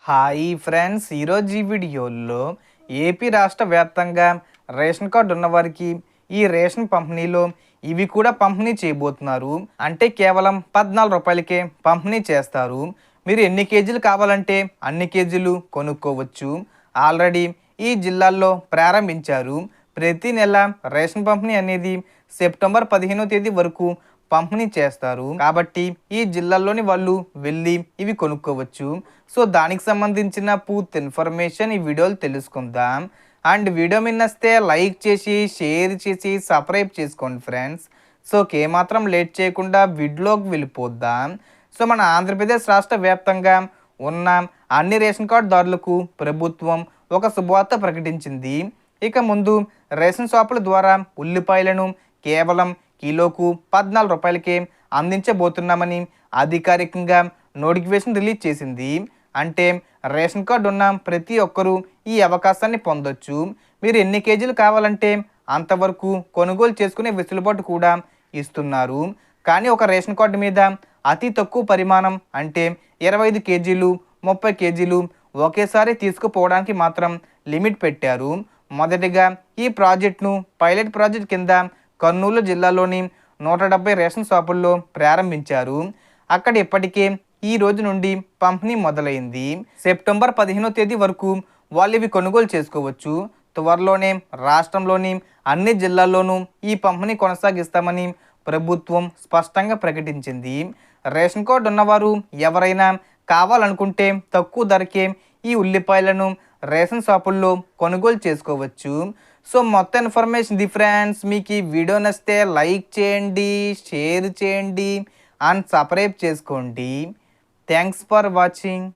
Hi friends, ఈరోజు ఈ వీడియోలో ఏపీ రాష్ట్ర వ్యాప్తంగా రేషన్ కార్డు ఉన్నవారికి ఈ రేషన్ పంపిణీలో ఇవి కూడా పంపిణీ చేయబోతున్నారు. అంటే కేవలం 14 రూపాయలకే పంపిణీ చేస్తారు. మీరు ఎన్ని కేజీలు కావాలంటే అన్ని కేజీలు కొనుక్కోవచ్చు. ఆల్రెడీ ఈ జిల్లాల్లో ప్రారంభించారు. ప్రతి నెల రేషన్ పంపిణీ అనేది సెప్టెంబర్ 15వ తేదీ వరకు పంపిణీ చేస్తారు. కాబట్టి ఈ జిల్లాల్లోని వాళ్ళు వెళ్ళి ఇవి కొనుక్కోవచ్చు. సో దానికి సంబంధించిన పూర్తి ఇన్ఫర్మేషన్ ఈ వీడియోలో తెలుసుకుందాం. అండ్ వీడియో మీద నచ్చితే లైక్ చేసి షేర్ చేసి సబ్స్క్రైబ్ చేసుకోండి ఫ్రెండ్స్. సో ఏమాత్రం లేట్ చేయకుండా వీడియోలోకి వెళ్ళిపోద్దాం. సో మన ఆంధ్రప్రదేశ్ రాష్ట్ర వ్యాప్తంగా ఉన్న అన్ని రేషన్ కార్డుదారులకు ప్రభుత్వం ఒక శుభవార్త ప్రకటించింది. ఇక ముందు రేషన్ షాపుల ద్వారా ఉల్లిపాయలను కేవలం కిలోకు 14 రూపాయలకే అందించబోతున్నామని అధికారికంగా నోటిఫికేషన్ రిలీజ్ చేసింది. అంటే రేషన్ కార్డు ఉన్న ప్రతి ఒక్కరూ ఈ అవకాశాన్ని పొందొచ్చు. మీరు ఎన్ని కేజీలు కావాలంటే అంతవరకు కొనుగోలు చేసుకునే వెసులుబాటు కూడా ఇస్తున్నారు. కానీ ఒక రేషన్ కార్డు మీద అతి తక్కువ పరిమాణం అంటే 25 కేజీలు 30 కేజీలు ఒకేసారి తీసుకుపోవడానికి మాత్రం లిమిట్ పెట్టారు. మొదటిగా ఈ ప్రాజెక్టును పైలట్ ప్రాజెక్ట్ కింద కర్నూలు జిల్లాలోని 170 రేషన్ షాపుల్లో ప్రారంభించారు. అక్కడ ఇప్పటికే ఈ రోజు నుండి పంపిణీ మొదలైంది. సెప్టెంబర్ 15వ తేదీ వరకు వాళ్ళు ఇవి కొనుగోలు చేసుకోవచ్చు. త్వరలోనే రాష్ట్రంలోని అన్ని జిల్లాల్లోనూ ఈ పంపిణీ కొనసాగిస్తామని ప్రభుత్వం స్పష్టంగా ప్రకటించింది. రేషన్ కార్డు ఉన్నవారు ఎవరైనా కావాలనుకుంటే తక్కువ ధరకే ఈ ఉల్లిపాయలను రేషన్ షాపుల్లో కొనుగోలు చేసుకోవచ్చు. సో మొత్తం ఇన్ఫర్మేషన్ ఫ్రెండ్స్. మీకు ఈ వీడియో నచ్చితే లైక్ చేయండి, షేర్ చేయండి అండ్ సబ్స్క్రైబ్ చేసుకోండి. Thanks for watching.